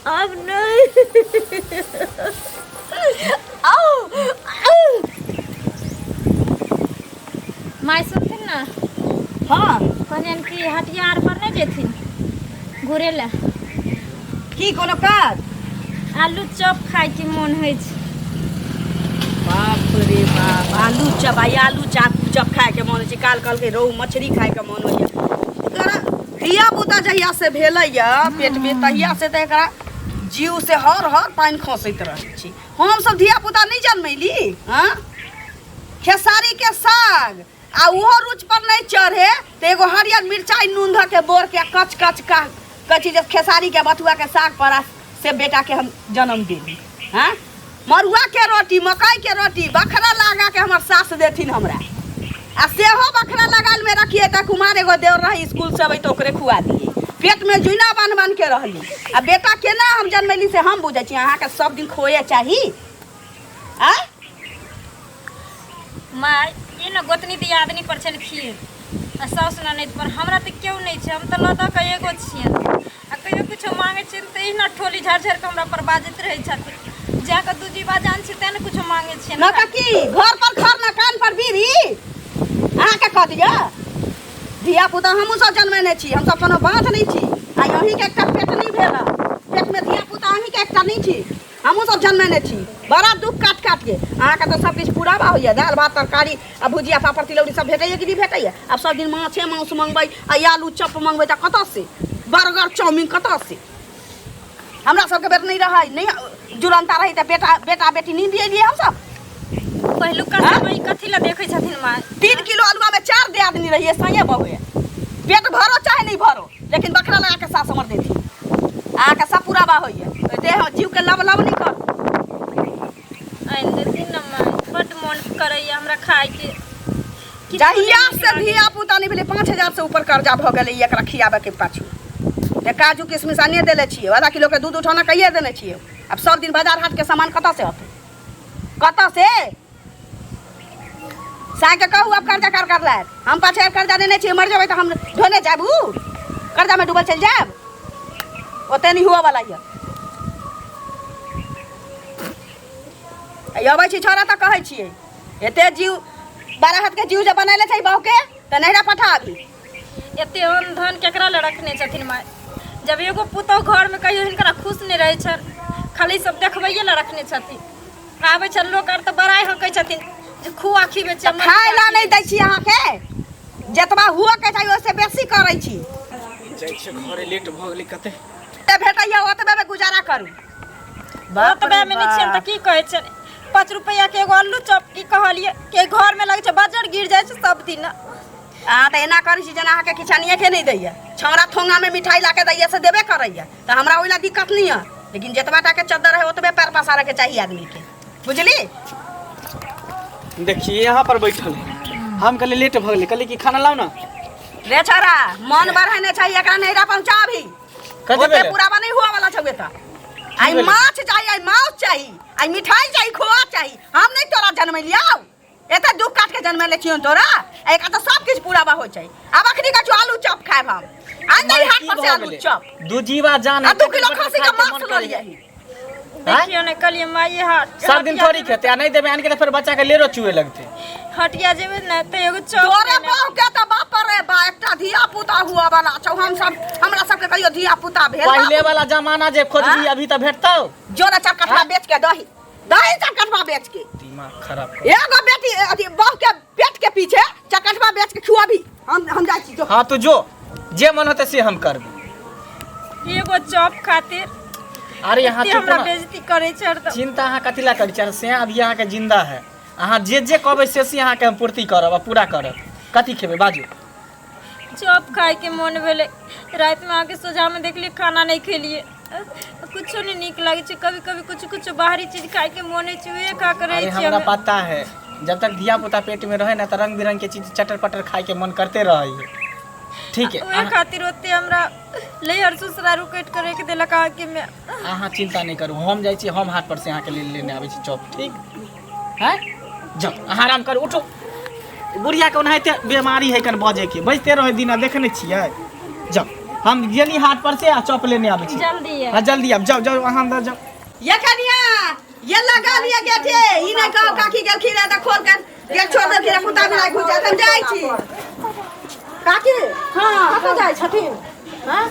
अब नहीं। माय सुनथिन ना। हाँ कहन कि हटिया आर पर नहीं जेथिन घुरे ला। की कोनो काज? आलू चॉप खाए के मन होइ छै। बाप रे बाप, आलू चप आलू चप खाए के मन होइ छै। काल के रोहू मछली खाए के मन होइए। एकरा धिया पुता जहिया से भेलैया पेट में तहिया से तऽ एकरा जीव से हर पानि खसैत रहै छी। हम सब धिया पुता नहीं जन्मैली। हाँ खेसारी के साग आ ओहो रुच पर नहीं चढ़े तो एगो हरियर मिरचाई नून धऽ के बोर के कच कची जब खेसारी के बथुआ के साग पर से बेटा के हम जन्म देली। हाँ मरुआ के रोटी मकई के रोटी बखरा लगा के हमर सास देथिन हमरा। आ सेहो बखरा लगाल में रखिए त कुमार एगो देवर रही स्कूल से अबै तो ओकरे खुआ दिए। पेट में जुइना बन के रहली। आ बेटा केना हम जन्मैली से हम बुझै छी। अहाँ के सब दिन खोए चाही। आ माय ई न गोतनी दियादनी पर छलखिन आ साउस ननद पर। हमरा तऽ केओ नहीं छै। हम तऽ लदा के एगो छियन आ कहियो कुछो मांगे छियन तऽ ई न ठोली झाड़ के हमरा पर बाजैत रहै छथिन। जाके दू जीवा जान छी तेने कुछो मांगे छियन। न की घर पर खर न कान पर बीड़ी। अहाँ के कह दिया धिया पुता हमहूँ सब जन्मेने छी। हम सब कोनो बाँझ नहीं छी। आ अहीं के एकटा पेट नहीं भेल। पेट में धिया पुता अहीं के एकटा नहीं छी। हमहूँ सब जन्मेने छी। बड़ा दुख काट के अहाँ के तो सब किछु पूरा होइए। दाल भात तरकारी आ भुजिया पापड़ तिलौरी सब भेटैए कि नहीं भेटैए। अब सब दिन माछे मांस मंगबै आ आलू चप मंगबै तऽ कतऽ से बर्गर चाउमीन कतऽ से। हमरा सबके बेट नहीं रहे नहीं जुलनता रही तो बेटा बेटी नहीं दिए हम सब। पहिलुका समय कथी ला देखै छथिन माय। 3 किलो आलूआ में 4 दे आदमी रहिए संगे बहुए। पेट भरो चाहे नहीं भरो लेकिन बकरा लगा के सास हमर देती। अहाँ के सब पूरा होइए देह जीव के लब नहीं कर। आइन देथिन न माय बड मन करैया हमरा खाए के। जहिया से धिया पुता नहीं भेले 5000 से ऊपर कर्जा भ गेलै एकरा खियाबे के पाछू। ये काजू किशमिश आनिए देले छिए। आधा किलो के दूध उठाना कहिए देने छिए। अब सब दिन बाजार हाट के सामान कतऽ से होते कतऽ से। साग के कहू अब कर्जा कर ले। हम 5000 कर्जा देने छिए। मर जेबै तो हम ढोने जाबू कर्जा में डूबल चल जाब। ओते नहीं हुआ वाला ये अबै छी छोरा तऽ कहै छिए एते जीव 12 हाथ के जीव जे बनैले छै बहु के तऽ नहिरा पठा अभी। एते अन्न धन केकरा ले रखने छथिन माय। जब एगो पुतौ घर में कहियो हिनकरा खुश नहीं रहे छन खाली सब देखबैये ला रखने छथिन। आबै छन लोग आर तऽ बड़ाई हकै छथिन जे खुआ खिबे छै। खाए ला नहीं दै छी अहाँ के जतबा हुआ के चाहिए ओसे बेसी करै छी। जाइ छै घरे लेट भ गेलै कते ते भेटैया ओतबे में गुजारा करू। ओतबे में नहीं छै त की कहै छै 5 रुपया के एगो आलू चॉप की कहलिए के घर में लगे छै बजर गिर जाय छै सब दिन। अहाँ तऽ एना करै छी जेना अहाँ के किछानिए के नहीं दैया। छौरा ठोंगा में मिठाई ला के दैया से देबे करैया तऽ हमरा ओइला दिक्कत नहीं है। लेकिन जतबा टा के चद्दर है ओतबे पैर पसारे के चाहिए आदमी के बुझली। देखिए यहाँ पर बैठल है। हम कहले लेट भ गेलै कहले कि खाना लाओ ना। रे छोरा मन बढ़ाने चाहिए एकरा नहिरा पहुंचा भी। कते ओते पूरा नहीं हुआ वाला छबे त। आई माछ चाहिए आई मांस चाहिए आई मिठाई चाहिए खोआ चाहिए। हम नहीं तोरा जन्म लियाओ एते दुख काट के जन्म ले छियन तोरा। एका तो सब कुछ पूरा बा हो चाहिए। अब अखनी का आलू चॉप खाए हम आज नहीं हाथ पर से आलू चॉप दू जीवा जान 2 किलो खस्सी का मांस ल लिया। देखियो ने कलिए माई हाट सब दिन थोड़ी खेते आ नहीं देबे आन के तो फिर बच्चा के लेरो चुए लगते। हटिया जेबे न त एगो चॉप तोरे बाप के त बाप रे बा एकटा धिया पुता हुआ वाला छौ। हम सब हमरा सब के कहियो धिया पुता भेल पहले वाला जमाना जे खोजबी अभी तो भेटतौ। जोरा चरकटवा बेच के दही चरकटवा बेच के दिमाग खराब एगो बेटी अथी बहू के पेट के पीछे चरकटवा बेच के खुआबी। हम जाई छी जो। हां तो जो जे मन होते से हम करबे एगो चॉप खातिर। अरे यहाँ हमरा बेइज्जती करे छै त चिंता अहाँ कथी ला करी से अभी अहाँ के जिंदा है। अहाँ जे कहबै से अहाँ के हम पूर्ति करब आ पूरा करब। कथी खेबै बाजू। चॉप खाए के मन भेले रात में आके सोझा में देखलिए खाना नहीं खेलिए कुछो नहीं निक लागे छै। कभी कभी कुछ बाहरी चीज खाए के मन है वे खा करे अरे हमरा पता है जब तक धिया पुता पेट में रहे ना तो रंग बिरंग के चीज चटर पटर खाए के मन करते रहे। ठीक है ओए खातिर ओते हमरा लेहर ससुरा रुकट करे के देलक आ के मैं। अहाँ चिंता नहीं करू हम जाई छी हम हाट पर से अहाँ के लेने आबै छी चॉप। ठीक है जाओ आराम कर उठो। बुढ़िया के ओनाहिते बीमारी है कन बजे के बजते रहे दिना देखने छियै। जाओ हम गेली हाट पर से आ चॉप लेने आबै छी। जल्दी है। हाँ जल्दी आब, जाओ जाओ अहाँ अंदर जाओ। ये कनिया ये लगा लिया गेटे ई नहीं कहो काकी गेलखिन रे त खोल कर गेट छोड़ दे फिर कुत्ता भी घुस जात हम जाई छी। काकी हां कत जाई छथिन? हां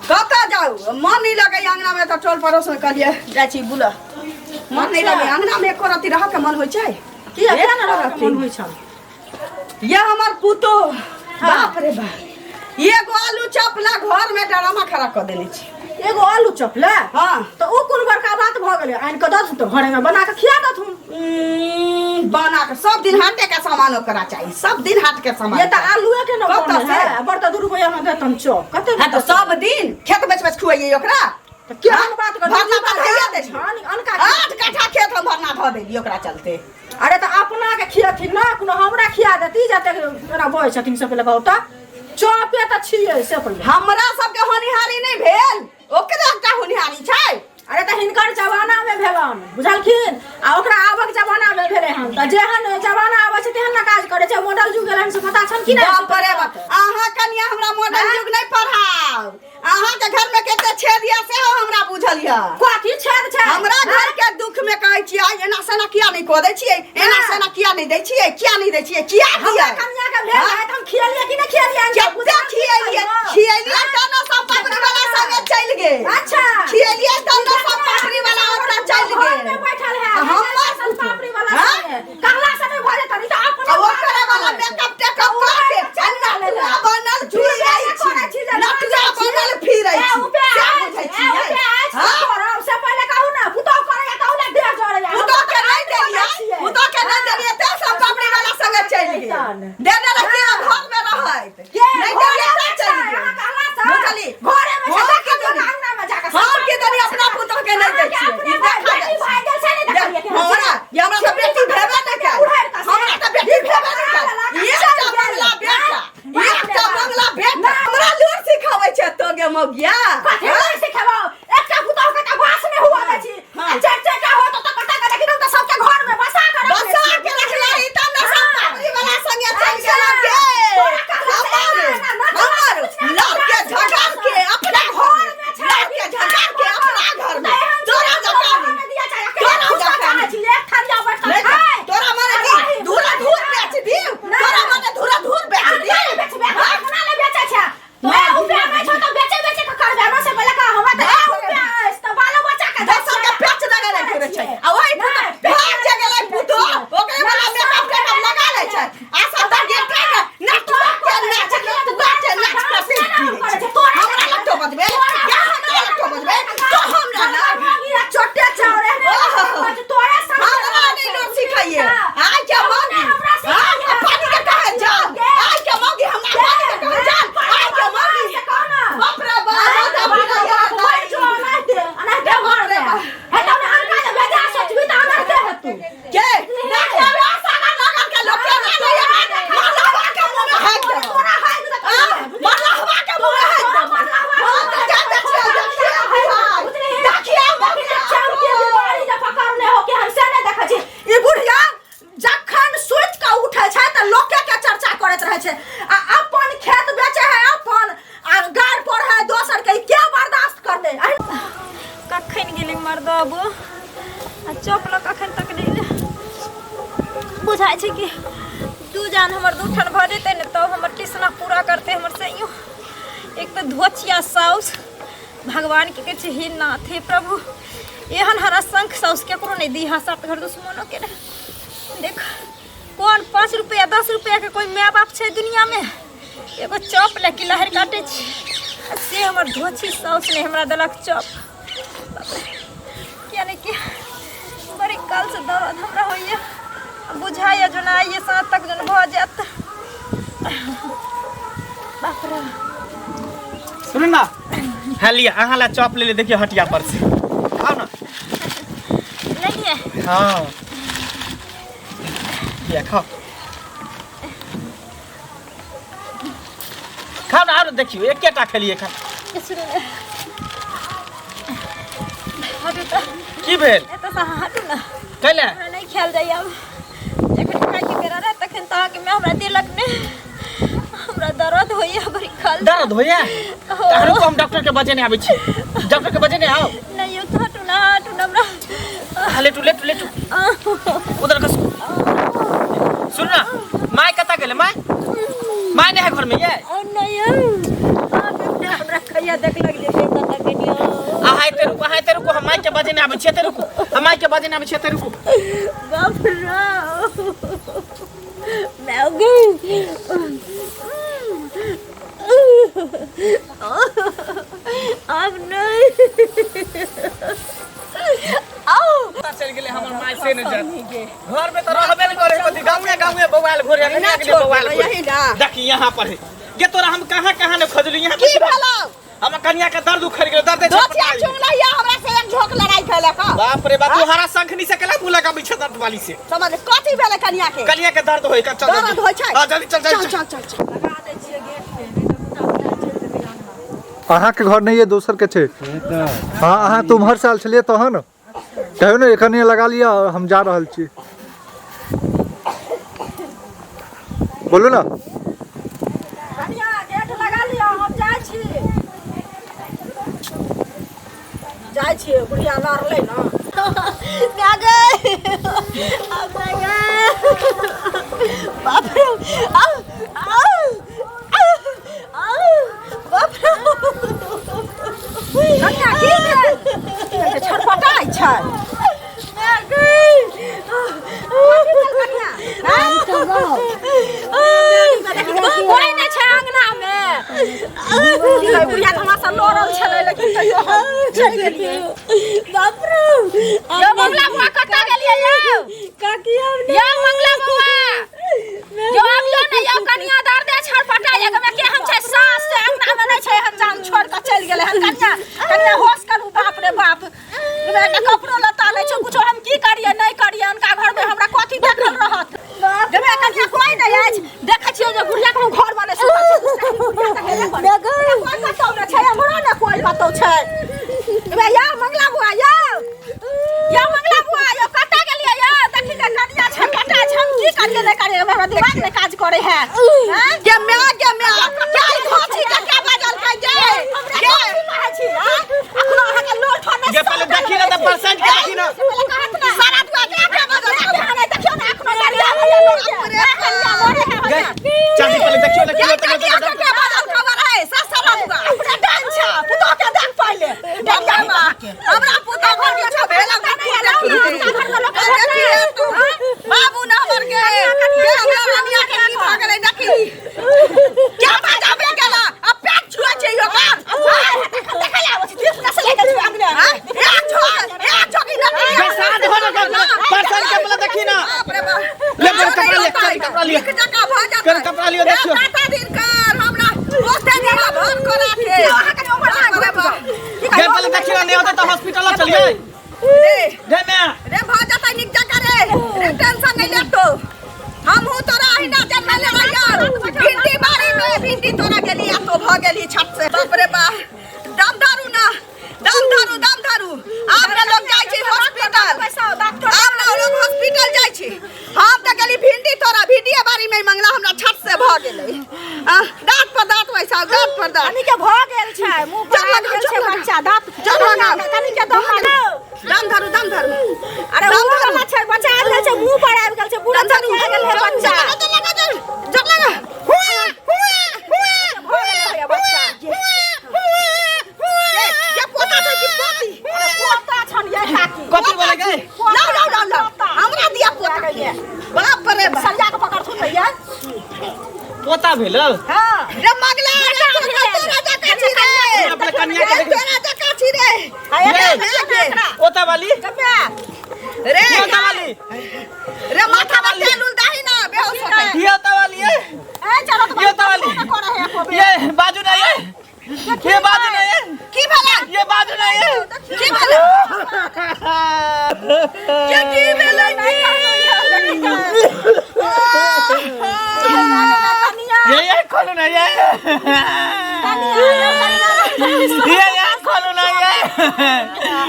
कत जाऊ मन नहीं लगे अंगना में त टोल पड़ोस में कहलिए जाई छी बुला। मन नहीं लगे अंगना में एको रति रह के मन होय छै की केना न रह मन होय छै। ये हमर पुतो बाप रे बाप एगो आलू चपला घर में ड्रामा खड़ा कर देने छी। एगो आलू चपला हां तो ओ कोन बड़का बात भ गेलै आइन के दस तो घरे में बना के खिया दथुन। बना के सब दिन हाटे का सामान ओकरा चाहिए, सब दिन हाट के सामान। ये त आलूए के न कत बने से? है बड़ त 2 रुपया में देतन चौक कते हां तो सब दिन खेत बेच खुआइए ओकरा। तो केहन बात कर भरना बढ़ाइए दे छी। अनका 8 कट्ठा खेत हम भरना ध देली ओकरा चलते। अरे त अपना के खियाथिन ना कोनो हमरा खिया देती जते एना बोय छथिन सब पहले कहू त चौपे त छियै से पहले हमरा सब के होनिहारी नहीं भेल ओकरा एकटा होनिहारी छै। अरे त हिनकर जमाना में भेलन बुझलखिन आ ओकरा आबक जमाना में भेले हन त जेहन जमाना आबै छै तेहन ना काज करे छै। मॉडल जुग गेलन से पता छन कि नै? बाप रे बाप अहाँ कनिया हमरा मॉडल युग नहीं पढ़ाओ। अहाँ के घर में केते छेद या से हमरा बुझल या। कथी छेद छै? हमरा घर के दुख में कहै छियै एना सेना किया नहीं को दै छियै, एना सेना किया नहीं दै छियै, किया नहीं दै छियै, किया हमरा दिया कन्या के भेल है त हम खियलिए कि नै खियलिए? केते खियलिए त ना सब पापड़ी वाला संगे चल गेल। अच्छा खियलिए त ना सब पापड़ी वाला ओकरा चल घर गेल। में बैठल है हमर सब पापड़ी वाला है कहला से नहीं भजे तनी त अपन ओकरा वाला मेकअप टेकअप करके चन्ना पूरा बनल फिर जाइ छी, नटुआ बनल फिरै छी। क्या बुझै छियै? हां से पहले कहू ना पुतो करे कहू ना दे जोड़े या पुतो के नहीं देलिए, पुतो के नहीं देलिए त सब पापड़ी वाला संगे चल गेल। दे दे रखिए घर में रहत नहीं देलिए त चल गेल। बुझली घरे में हाँ, छका के के देली। अंगना में जाके हम के देली अपना पुतो के नहीं दै छियै। ई देखा बेटी भाई गेल से नहीं देखलिए कि हमरा ये हमरा त बेटी भेबे नहीं कर। हमरा त बेटी भेबे नहीं कर। एकटा बंगला बेटा, एकटा बंगला बेटा हमरा लूर सिखाबै छै तो गे मौगिया। कथि सिखाबो एकटा पुतो के त बास में हुआ दै छी चर्चा का हो तो कटा के लेकिन त सबके घर में बसा के बसा के रखला ई त ना सब पापड़ी वाला संगे चल गेल गे। हमर लड़ के झगड़ के अपना घर में लड़ के झगड़ के अपना घर में तोरा जकानी तोरा जकानी नहीं तोरा माने दी धूरा धूर बेच दी तोरा माने धूरा धूर बेच दी अपना ले बेचे छै मैं रुपया में छ त बेचे बेचे के कर देना से पहले का हमरा त रुपया त बालो बच्चा के दस के बेच दगे नहीं करे छै आ ओइ भाग जे गेलै पुतो ओकरे वाला मेकअप टेकअप लगा लै छै आ सब गेट के नटुआ के नाच के फिर हमरा लट्टो बजबे क्या हमरा लट्टो बजबे तो हमरा ना छोटे चावरे तोरे हमरा नहीं लोग सिखाइए आज क्या मांगी पानी के कहे जान आज क्या मांगी हमरा पानी के कहे जान आज क्या मांगी बाप रे बाप हमरा याद नहीं जो अनाते अनाते घर रे है त मैं अनका जे बेजा सोचबी त अनाते है तू के देखे आशा ना लगा के लोग के ना मरलवा के मुंह में हाथ दे तोरा हाथ दे मरलवा के मुंह में हाथ दे हां तो क्या देखिए चाव के बीमारी जे पकड़ने हो के हम से नहीं देखै छी ई बुढ़िया जखन सोच के उठै छै त लोके के चर्चा करैत रहै छै आ अपन खेत बेचे है अपन आ गाड़ पर है दोसर के के बर्दाश्त करते कखन गेली मर्दबो आ चपला कखन तक नहीं बुझाइ छै कि दू जान हमर दूठन भऽ जेतै ने तब हमर टिसना पूरा करते हमर सैयो। एक तो धोचिया साउस भगवान के कहै छै हे नाथ हे प्रभु एहन हरा शंख साउस केकरो नहीं दी हा सात घर दुश्मनों के ने। देख कौन 5 रुपया 10 रुपया के कोई माय बाप छै दुनिया में एगो चौप लेके लहर काटे छी से हमर धोची साउस ने हमरा देलक चौप क्या नहीं कि बड़ी काल से दर्द हमरा होइए बुझाइए जो ना आइए सात तक जन भ जात बाप रे। सुन ना हाँ लिया अहाँ ला चॉप ले ले देखिए हटिया पर से आओ ना नहीं है हाँ लिया खाओ खाओ ना और देखियो एकेटा खेलिए खा हटू तो की भेल एत से हटू ना कैले हमरा नहीं खेल जाइए अब जखन खाए के बेरा रहे तखन तो आके मैं हमरा देलक ने हमरा दर्द होइए बड़ी खल दर्द होइए तारू को हम डॉक्टर के बजे ने आबै छी डॉक्टर के बजे ने आओ नहीं यो हटू ना हमरा लेटू उधर का सुन ना माय कता गेले माय ने है घर में ये नहीं हमरा खैया देख लग जे कता गेलियो हाय तेरे को हम माय के बजे ने आबै छी तेरे को हम माय के बजे ने आबै छी तेरे को बाप रे मैं गई अब नहीं आओ चल गेले हमर माय से न जात घर में तो रहबे न करे कथि गांव में बवाल घोरे कन्या के बवाल यही ना देखी यहां पर है ये तोरा हम कहां न खोजली यहां की भेलो हम कन्या के दर्द उखड़ गेल दर्द दो चार चुंगलैया हमरा से एक झोक लड़ाई कैले का बाप रे बाप तू हरा शंखनी से केला बुला का बिछ दर्द वाली से समझ कथि भेले कन्या के दर्द होय का चल दर्द होय छै हां जल्दी चल चल लगा दे छिए गेट पे अहाँ के घर नहीं है दोसर के छे हाँ अहाँ तुम हर साल छलिए तहन कहियो ने एखने लगा लिया हम जा रहल छी बोलू ना कन्या गेट लगा लियो हम जाय छी बुढ़िया लड़ले ना मैं गई अब मैं गई बाप रे बाप रे कन्या की भेल छटपटाई छै मैं गई कन्या कोई नहीं छै अंगना में बुढ़िया हमरा से लड़ल छले लेकिन तैयो हम चल गेलिए बाप रे यो मंगला बुआ कता गेलिए यो काकी हम यो मंगला बुआ यो आबियो ने यो कन्या दर्दे छटपटाई के के हम छै सास से अंगना में नहीं छै हम जान छोड़ के चल गेले हम कन्या होश करू बाप रे बाप के कपड़ो लता नहीं छै कुछो हम की करिए नहीं करिए उनका घर में हमरा कथि देखल रहत जबे कन्या कोई नहीं आज देखै छियो जे बुढ़िया के घर वाले कोई बताओ ना छै हमरा ना कोई बताओ छै बे या मंगला बुआ या मंगला बुआ यो कता गेलिए या देखि के कन्या छटपटा हम की करिए नहीं करिए हमरा दिमाग में काज करे है के मैं क्या घोची के क्या बाजल kai जे के कहै छी अखनो अहाँ के लोल ठने ये पहले देखी ना त परसेंट के देखी ना सारा दुआ के बाजल अहाँ देखियो ना अखनो चल पहले देखियो ना क्या बाजल खबर है ससरा दुआ अपना डांस छा पुतो के देख पहले डांगा मां के हमरा पुतो घर में छ भेला बाबू ना मर गए हमरा रनिया के की भ गेलै देखी क्या बाजा में गेला अब पेट छुआ छै यो का देखला वो तीस का से लेके अंगने एक छोकी ना बेसाद हो ना परसेंट के पहले देखी ना बाप रे बाप ले कपड़ा ले एक टका भ जात कर कपड़ा लियो देखियो माता दिन कर हमरा ओते दिन भर करा के अहाँ के उम्र लाग रे बा ये पहले देखियो नहीं होता तो हॉस्पिटल चलिए रे मैं रे भ जाता निक जगह रे टेंशन नहीं ले तो हम हूं तोरा हिना जन्म ले आया भिंडी बारी में भिंडी तोरा के लिए तो भ गेली छत से बाप रे बा दम दारू आपने लोग जाय छी हॉस्पिटल आप लोग हॉस्पिटल जाय छी हम त गेली भिंडी तोरा भिंडीए बारी में मंगला हमरा छत से भ गेलै दांत पर दांत वैसा दांत पर दांत कनी के भ गेल छै मुंह पर लग गेल छै बच्चा दांत चलो ना कनी के दम धरू अरे दम धरू छै बच्चा आ गेल छै मुंह पर आबि गेल छै पूरा धरू आ गेल है बच्चा जब लगा हुआ बच्चा ये पोता छै कि पोती पोता छन ये काकी कथि बोले गए ला हमरा दिया पोता के बाप रे सरिया के पकड़ सुन भैया पोता भेल हां रे मंगला तोरा जका छी रे अपने कन्या के देख तोरा जका छी रे पोता वाली रे पोता वाली रे माथा में तेल उलदाही ना बेहोश हो गए ये पोता वाली है ए चलो तो ये पोता वाली ये बाजू नहीं है ये बाजू नहीं है की भेला ये बाजू नहीं है की भेला ये की भेला ये खोलो ना ये खोलो ना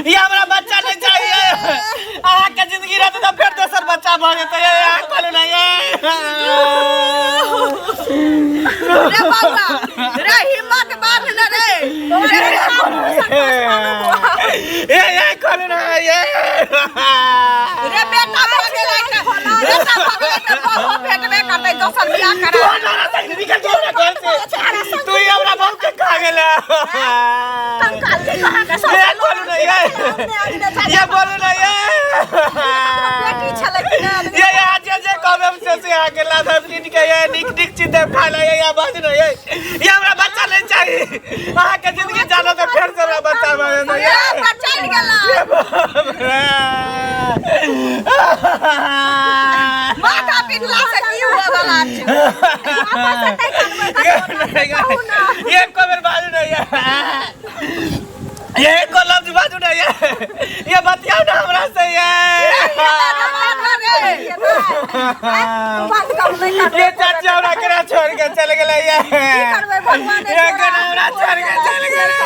ये हमारा बच्चा नहीं चाहिए आहा के जिंदगी रहते तो फिर दूसर बच्चा भर तो ये खोलो ना ये रे बाबा रे हिम्मत बांध न रे ये खोल ना ये रे बेटा भागे लाइट बेटा भागे तो बहु भेटबे करते दोसर बियाह करा निकल जाओ ना घर से तू ही हमरा बहु के खा गेला कंकाल के कहां का सब ये बोलू ना ये बोलू ना बेटी छले कि ना ये आज जे कदम से आ गेला सब किन के ये निक निक चीज खा ले ये बात ना ये हमरा बच्चा नहीं चाहिए अहाँ के जिंदगी जानो तो फिर से हमरा बच्चा बने ना ये बच्चा गेला माथा पिटला से की हुआ वाला ये कबर बाजू नहीं ये को लफ्ज बाजू नहीं ये बतियाओ ना हमरा से ये चाचा हमरा केना छोड़ के चल गेलै ये भगवान ये केना हमरा छोड़ के चल गेलै